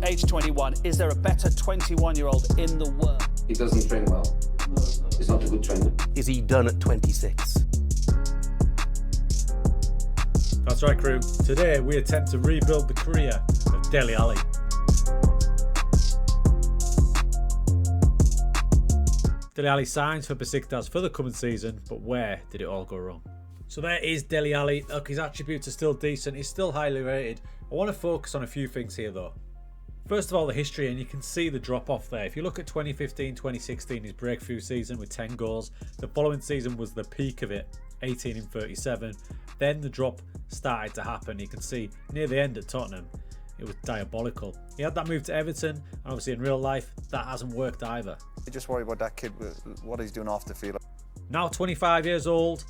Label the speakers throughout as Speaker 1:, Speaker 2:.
Speaker 1: age 21. Is there a better 21-year-old in the world?
Speaker 2: He doesn't train well. He's not a good trainer.
Speaker 3: Is he done at 26?
Speaker 4: That's right, crew. Today we attempt to rebuild the career of Dele Alli. Dele Alli signs for Besiktas for the coming season, but where did it all go wrong? So there is Dele Alli. Look, his attributes are still decent. He's still highly rated. I want to focus on a few things here though. First of all, the history, and you can see the drop off there. If you look at 2015-2016, his breakthrough season with 10 goals. The following season was the peak of it, 18 in 37. Then the drop started to happen. You can see near the end at Tottenham, it was diabolical. He had that move to Everton, and obviously in real life, that hasn't worked either.
Speaker 5: You just worry about that kid, what he's doing off the field.
Speaker 4: Now 25 years old,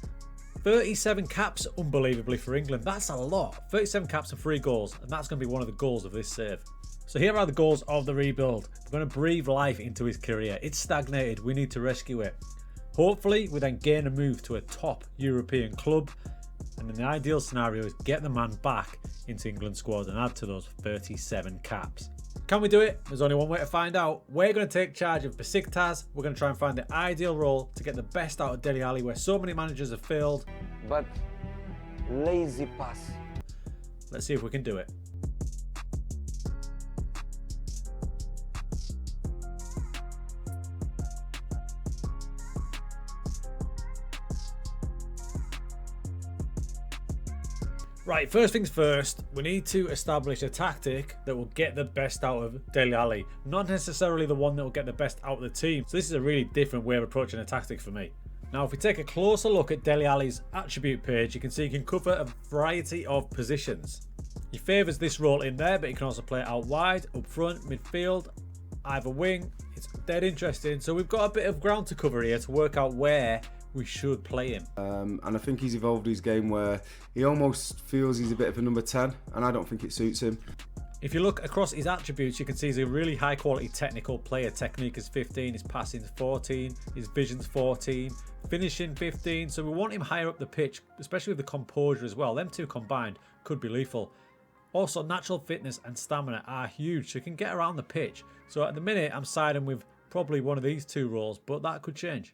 Speaker 4: 37 caps, unbelievably, for England. That's a lot. 37 caps and 3 goals, and that's going to be one of the goals of this save. So here are the goals of the rebuild. We're going to breathe life into his career. It's stagnated. We need to rescue it. Hopefully, we then gain a move to a top European club. And in the ideal scenario is get the man back into England's squad and add to those 37 caps. Can we do it? There's only one way to find out. We're going to take charge of Besiktas. We're going to try and find the ideal role to get the best out of Dele Alli, where so many managers have failed.
Speaker 2: But lazy pass.
Speaker 4: Let's see if we can do it. Right, first things first, we need to establish a tactic that will get the best out of Dele Alli, not necessarily the one that will get the best out of the team. So this is a really different way of approaching a tactic for me. Now, if we take a closer look at Dele Alli's attribute page, you can see he can cover a variety of positions. He favours this role in there, but he can also play it out wide, up front, midfield, either wing. It's dead interesting. So we've got a bit of ground to cover here to work out where we should play him.
Speaker 6: And I think he's evolved his game where he almost feels he's a bit of a number 10, and I don't think it suits him.
Speaker 4: If you look across his attributes, you can see he's a really high quality technical player. Technique is 15, his passing is 14, his vision's 14, finishing 15. So we want him higher up the pitch, especially with the composure as well. Them two combined could be lethal. Also, natural fitness and stamina are huge, so he can get around the pitch. So at the minute, I'm siding with probably one of these two roles, but that could change.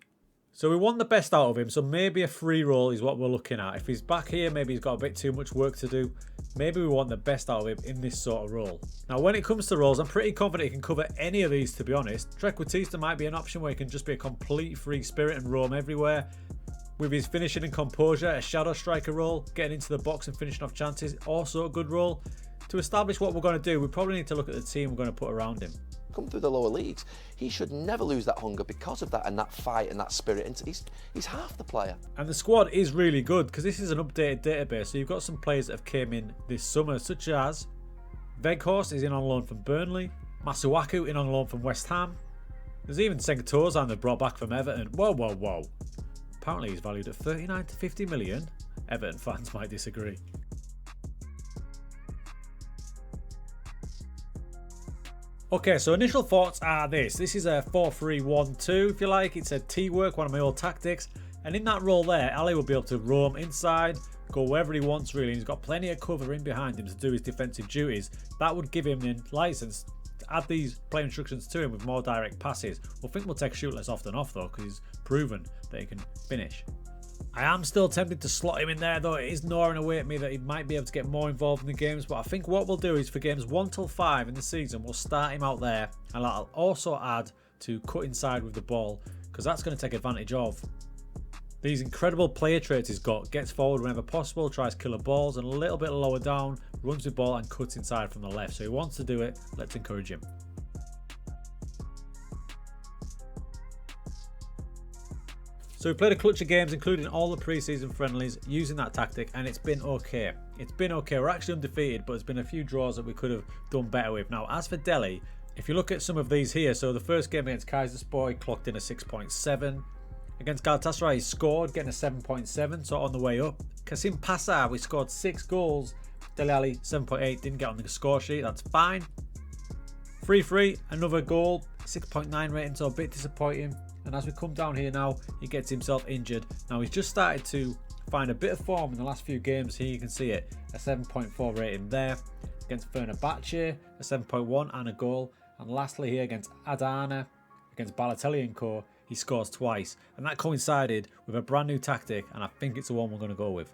Speaker 4: So we want the best out of him, so maybe a free role is what we're looking at. If he's back here, maybe he's got a bit too much work to do. Maybe we want the best out of him in this sort of role. Now, when it comes to roles, I'm pretty confident he can cover any of these, to be honest. Trequartista might be an option where he can just be a complete free spirit and roam everywhere. With his finishing and composure, a shadow striker role, getting into the box and finishing off chances, also a good role. To establish what we're going to do, we probably need to look at the team we're going to put around him.
Speaker 3: Come through the lower leagues, he should never lose that hunger because of that and that fight and that spirit. And he's half the player.
Speaker 4: And the squad is really good because this is an updated database. So you've got some players that have came in this summer, such as Weghorst is in on loan from Burnley, Masuaku in on loan from West Ham. There's even Sengatozan they brought back from Everton. Whoa. Apparently he's valued at 39 to 50 million. Everton fans might disagree. Okay, so initial thoughts are this. This is a 4-3-1-2, if you like. It's a T-work, one of my old tactics. And in that role there, Ali will be able to roam inside, go wherever he wants, really. He's got plenty of cover in behind him to do his defensive duties. That would give him the license to add these play instructions to him with more direct passes. We'll think we'll take shoot less often off, though, because he's proven that he can finish. I am still tempted to slot him in there, though. It is gnawing away at me that he might be able to get more involved in the games. But I think what we'll do is for games 1 till 5 in the season, we'll start him out there. And I'll also add to cut inside with the ball, because that's going to take advantage of these incredible player traits he's got. Gets forward whenever possible, tries killer balls, and a little bit lower down, runs the ball and cuts inside from the left. So he wants to do it. Let's encourage him. So we played a clutch of games, including all the pre-season friendlies, using that tactic, and it's been okay. We're actually undefeated, but there's been a few draws that we could have done better with. Now, as for Dele, if you look at some of these here, so the first game against Kayserispor, he clocked in a 6.7. Against Galatasaray, he scored, getting a 7.7, so on the way up. Kasim Passar, we scored 6 goals. Dele Alli, 7.8, didn't get on the score sheet, that's fine. 3-3, another goal, 6.9 rating, so a bit disappointing. And as we come down here now, he gets himself injured. Now he's just started to find a bit of form in the last few games. Here you can see it, a 7.4 rating there. against Fenerbahce, a 7.1 and a goal. And lastly here against Adana, against Balotelli & Co, he scores twice. And that coincided with a brand new tactic, and I think it's the one we're going to go with.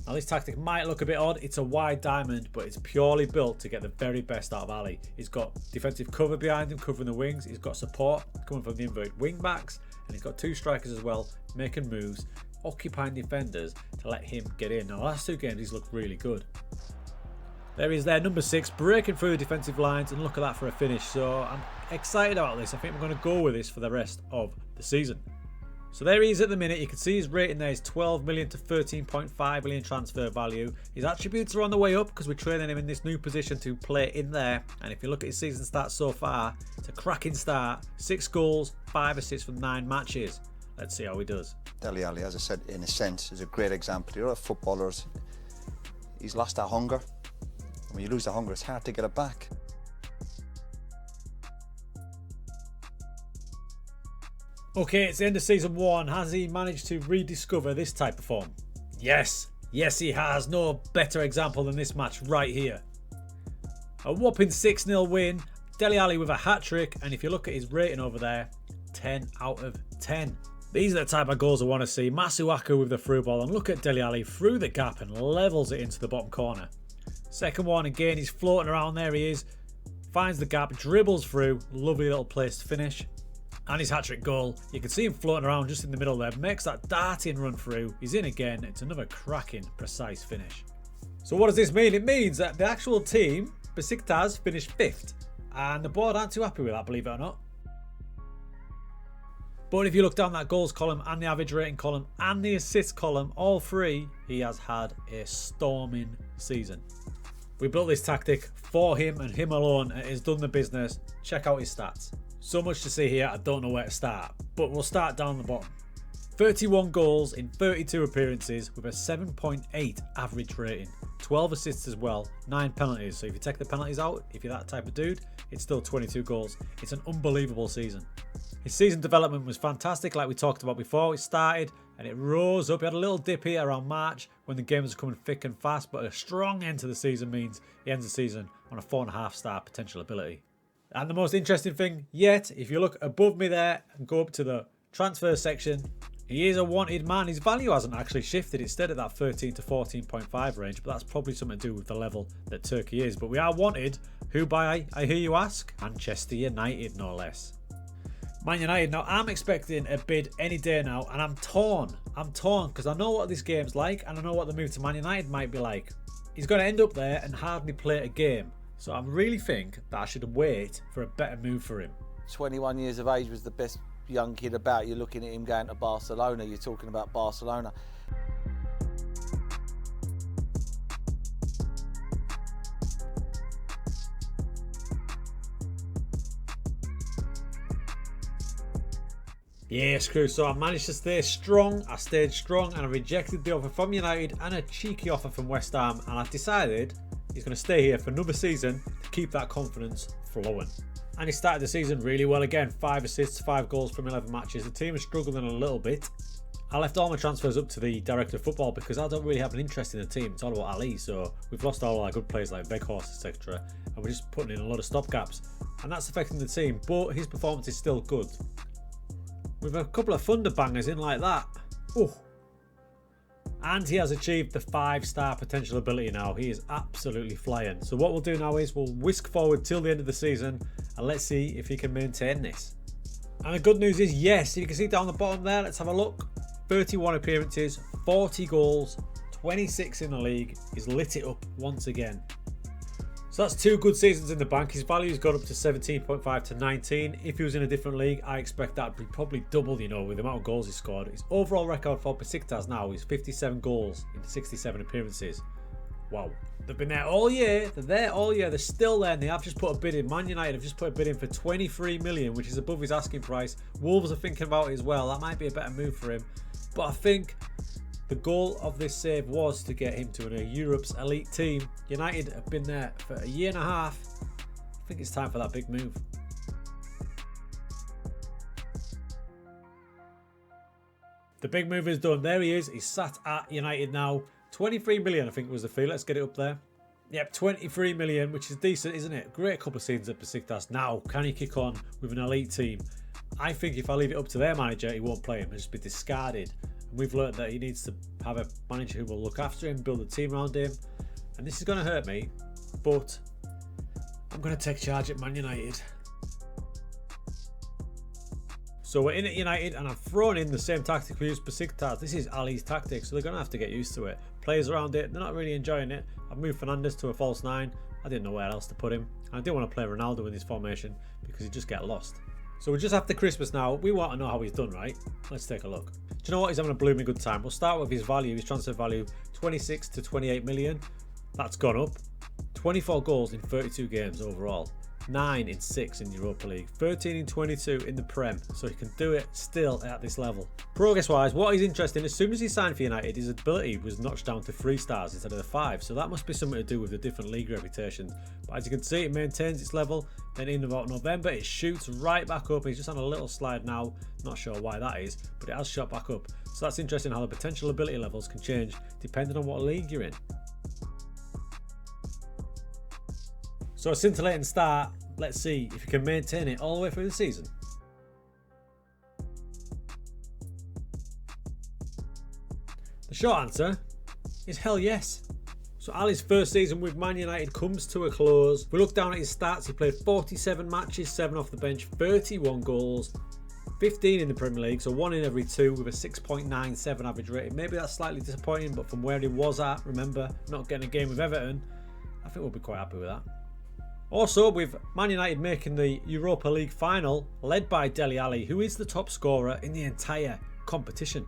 Speaker 4: Now this tactic might look a bit odd. It's a wide diamond, but it's purely built to get the very best out of Alli. He's got defensive cover behind him, covering the wings. He's got support coming from the inverted wing backs, and he's got two strikers as well, making moves, occupying defenders to let him get in. Now the last two games he's looked really good. There he is there, number 6, breaking through the defensive lines, and look at that for a finish. So I'm excited about this. I think we're going to go with this for the rest of the season. So there he is at the minute. You can see his rating there is 12 million to 13.5 million transfer value. His attributes are on the way up because we're training him in this new position to play in there. And if you look at his season stats so far, it's a cracking start. 6 goals, 5 assists from 9 matches. Let's see how he does.
Speaker 5: Dele Alli, as I said, in a sense, is a great example. You're a footballers. He's lost that hunger. When you lose that hunger, it's hard to get it back.
Speaker 4: Okay, it's the end of season 1. Has he managed to rediscover this type of form? Yes. Yes, he has. No better example than this match right here. A whopping 6-0 win. Dele Alli with a hat-trick. And if you look at his rating over there, 10 out of 10. These are the type of goals I want to see. Masuaku with the through ball. And look at Dele Alli through the gap and levels it into the bottom corner. Second one again. He's floating around. There he is. Finds the gap. Dribbles through. Lovely little place to finish. And his hat-trick goal, you can see him floating around just in the middle there, makes that darting run through, he's in again, it's another cracking, precise finish. So what does this mean? It means that the actual team, Besiktas, finished 5th, and the board aren't too happy with that, believe it or not. But if you look down that goals column and the average rating column and the assist column, all 3, he has had a storming season. We built this tactic for him and him alone, and it has done the business. Check out his stats. So much to see here, I don't know where to start, but we'll start down the bottom. 31 goals in 32 appearances with a 7.8 average rating. 12 assists as well, 9 penalties. So if you take the penalties out, if you're that type of dude, it's still 22 goals. It's an unbelievable season. His season development was fantastic, like we talked about before. It started and it rose up. He had a little dip here around March when the games were coming thick and fast, but a strong end to the season means he ends the season on a 4.5 star potential ability. And the most interesting thing yet, if you look above me there and go up to the transfer section, he is a wanted man. His value hasn't actually shifted. It's stayed at that 13 to 14.5 range, but that's probably something to do with the level that Turkey is. But we are wanted. Who by, I hear you ask? Manchester United, no less. Man United. Now, I'm expecting a bid any day now, and I'm torn. I'm torn because I know what this game's like, and I know what the move to Man United might be like. He's going to end up there and hardly play a game. So I really think that I should wait for a better move for him.
Speaker 7: 21 years of age was the best young kid about. You're looking at him going to Barcelona. You're talking about Barcelona.
Speaker 4: Yeah, screw. So I managed to stay strong. I stayed strong and I rejected the offer from United and a cheeky offer from West Ham. And I've decided he's going to stay here for another season to keep that confidence flowing. And he started the season really well again. 5 assists, 5 goals from 11 matches. The team is struggling a little bit. I left all my transfers up to the director of football because I don't really have an interest in the team. It's all about Ali. So we've lost all our good players like Weghorst, etc. And we're just putting in a lot of stopgaps. And that's affecting the team. But his performance is still good. With a couple of thunder bangers in like that. Ooh. And he has achieved the 5-star potential ability now. He is absolutely flying. So what we'll do now is we'll whisk forward till the end of the season and let's see if he can maintain this. And the good news is yes, you can see down the bottom there, let's have a look. 31 appearances, 40 goals, 26 in the league. He's lit it up once again. So that's 2 good seasons in the bank. His value's got up to 17.5 to 19. If he was in a different league, I expect that would be probably double, you know, with the amount of goals he scored. His overall record for Besiktas now is 57 goals in 67 appearances. Wow. They've been there all year. They're there all year. They're still there, and they have just put a bid in. Man United have just put a bid in for 23 million, which is above his asking price. Wolves are thinking about it as well. That might be a better move for him. But I think the goal of this save was to get him to Europe's elite team. United have been there for a year and a half. I think it's time for that big move. The big move is done. There he is. He's sat at United now. 23 million, I think was the fee. Let's get it up there. Yep, 23 million, which is decent, isn't it? Great couple of seasons at Besiktas. Now, can he kick on with an elite team? I think if I leave it up to their manager, he won't play him. He'll just be discarded. And we've learned that he needs to have a manager who will look after him, build a team around him. And this is going to hurt me, but I'm going to take charge at Man United. So we're in at United, and I've thrown in the same tactic we used Besiktas. This is Ali's tactic, so they're going to have to get used to it. Players around it, they're not really enjoying it. I've moved Fernandes to a false 9. I didn't know where else to put him. And I didn't want to play Ronaldo in this formation because he'd just get lost. So we're just after Christmas now. We want to know how he's done, right? Let's take a look. Do you know what? He's having a blooming good time. We'll start with his value, his transfer value, 26 to 28 million. That's gone up. 24 goals in 32 games overall. 9 in 6 in Europa League, 13 in 22 in the Prem, so he can do it still at this level. Progress wise, what is interesting, as soon as he signed for United, his ability was notched down to 3 stars instead of the 5, so that must be something to do with the different league reputations. But as you can see, it maintains its level, then in about November it shoots right back up. He's just on a little slide now, not sure why that is, but it has shot back up. So that's interesting how the potential ability levels can change depending on what league you're in. So a scintillating start. Let's see if you can maintain it all the way through the season. The short answer is hell yes. So Ali's first season with Man United comes to a close. If we look down at his stats, he played 47 matches, 7 off the bench, 31 goals, 15 in the Premier League, so 1 in every 2 with a 6.97 average rating. Maybe that's slightly disappointing, but from where he was at, remember, not getting a game with Everton, I think we'll be quite happy with that. Also, with Man United making the Europa League final, led by Dele Alli, who is the top scorer in the entire competition.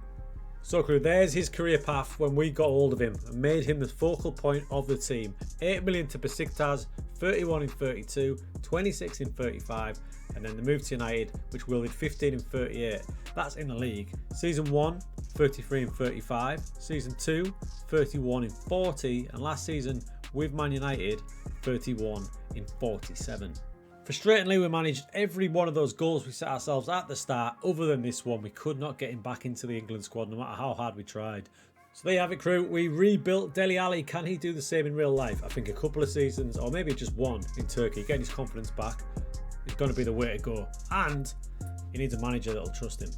Speaker 4: So crew, there's his career path when we got hold of him and made him the focal point of the team. 8 million to Besiktas, 31 in 32, 26 in 35, and then the move to United, which wielded 15 in 38. That's in the league. Season 1, 33 in 35, Season 2, 31 in 40, and last season with Man United, 31 in 47. Frustratingly, we managed every one of those goals we set ourselves at the start. Other than this one, we could not get him back into the England squad no matter how hard we tried. So there you have it, crew. We rebuilt Dele Alli. Can he do the same in real life? I think a couple of seasons, or maybe just one in Turkey, getting his confidence back is going to be the way to go. And he needs a manager that will trust him.